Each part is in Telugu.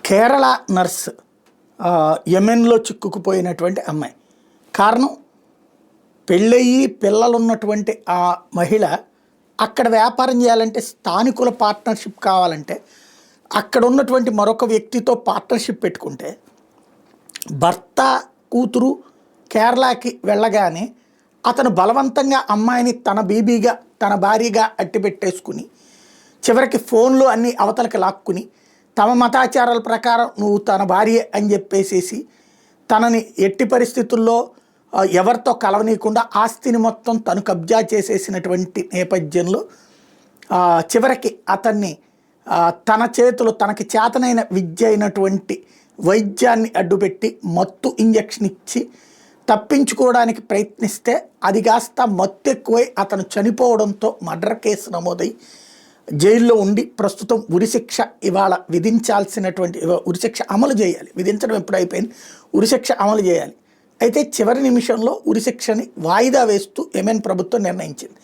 కేరళ నర్స్ యెమెన్లో చిక్కుకుపోయినటువంటి అమ్మాయి. కారణం పెళ్ళయి పిల్లలున్నటువంటి ఆ మహిళ అక్కడ వ్యాపారం చేయాలంటే స్థానికుల పార్ట్నర్షిప్ కావాలంటే అక్కడ ఉన్నటువంటి మరొక వ్యక్తితో పార్ట్నర్షిప్ పెట్టుకుంటే భర్త కూతురు కేరళకి వెళ్ళగానే అతను బలవంతంగా అమ్మాయిని తన బీబీగా తన భార్యగా అట్టిపెట్టేసుకుని చివరికి ఫోన్లు అన్నీ అవతలకి లాక్కుని తమ మతాచారాల ప్రకారం నువ్వు తన భార్య అని చెప్పేసేసి తనని ఎట్టి పరిస్థితుల్లో ఎవరితో కలవనీయకుండా ఆస్తిని మొత్తం తను కబ్జా చేసేసినటువంటి నేపథ్యంలో చివరికి అతన్ని తన చేతులు తనకి చేతనైన విద్య అయినటువంటి వైద్యాన్ని అడ్డుపెట్టి మత్తు ఇంజెక్షన్ ఇచ్చి తప్పించుకోవడానికి ప్రయత్నిస్తే అది కాస్త మత్తు ఎక్కువై అతను చనిపోవడంతో మర్డర్ కేసు నమోదై జైల్లో ఉండి ప్రస్తుతం ఉరిశిక్ష ఇవాళ విధించాల్సినటువంటి ఉరిశిక్ష అమలు చేయాలి. విధించడం ఎప్పుడు అయిపోయింది, ఉరిశిక్ష అమలు చేయాలి. అయితే చివరి నిమిషంలో ఉరిశిక్షని వాయిదా వేస్తూ యెమెన్ ప్రభుత్వం నిర్ణయించింది.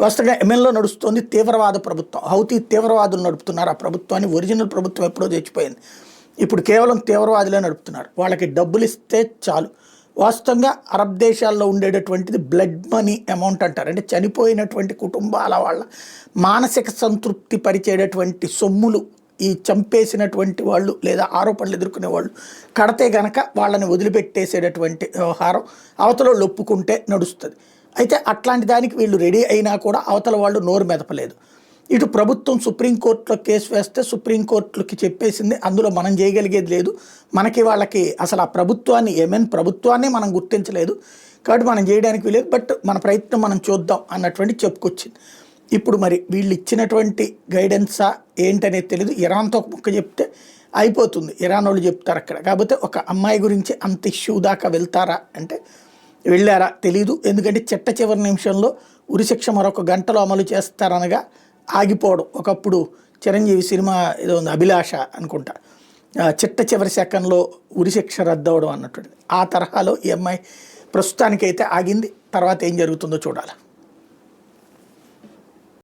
వాస్తవంగా యెమెన్లో నడుస్తుంది తీవ్రవాద ప్రభుత్వం. హౌతీ తీవ్రవాదులు నడుపుతున్నారు ఆ ప్రభుత్వాన్ని. ఒరిజినల్ ప్రభుత్వం ఎప్పుడో తెచ్చిపోయింది. ఇప్పుడు కేవలం తీవ్రవాదులే నడుపుతున్నారు. వాళ్ళకి డబ్బులు ఇస్తే చాలు. వాస్తవంగా అరబ్ దేశాల్లో ఉండేటటువంటిది బ్లడ్ మనీ అమౌంట్ అంటారు. అంటే చనిపోయినటువంటి కుటుంబాల వాళ్ళ మానసిక సంతృప్తి పరిచేటటువంటి సొమ్ములు ఈ చంపేసినటువంటి వాళ్ళు లేదా ఆరోపణలు ఎదుర్కొనే వాళ్ళు కడితే గనక వాళ్ళని వదిలిపెట్టేసేటటువంటి వ్యవహారం అవతల వాళ్ళు ఒప్పుకుంటే నడుస్తుంది. అయితే అట్లాంటి దానికి వీళ్ళు రెడీ అయినా కూడా అవతల వాళ్ళు నోరు మెదపలేదు. ఇటు ప్రభుత్వం సుప్రీంకోర్టులో కేసు వేస్తే సుప్రీంకోర్టులకి చెప్పేసింది అందులో మనం చేయగలిగేది లేదు, మనకి వాళ్ళకి అసలు ఆ ప్రభుత్వాన్ని యెమెన్ ప్రభుత్వాన్ని మనం గుర్తించలేదు కాబట్టి మనం చేయడానికి వీలేదు, బట్ మన ప్రయత్నం మనం చూద్దాం అన్నటువంటి చెప్పుకొచ్చింది. ఇప్పుడు మరి వీళ్ళు ఇచ్చినటువంటి గైడెన్సా ఏంటనేది తెలియదు. ఇరాన్తో ఒక ముక్క చెప్తే అయిపోతుంది, ఇరాన్ వాళ్ళు చెప్తారు అక్కడ. కాకపోతే ఒక అమ్మాయి గురించి అంత ఇష్యూ దాకా వెళ్తారా అంటే వెళ్ళారా తెలీదు. ఎందుకంటే చివరి నిమిషంలో ఉరిశిక్ష మరొక గంటలో అమలు చేస్తారనగా ఆగిపోవడం. ఒకప్పుడు చిరంజీవి సినిమా ఏదో ఉంది అభిలాష అనుకుంటా, చివరి సెకండ్లో ఉరిశిక్ష రద్దవడం అన్నటువంటిది. ఆ తరహాలో ఈ అమ్మాయి ప్రస్తుతానికైతే ఆగింది. తర్వాత ఏం జరుగుతుందో చూడాలి.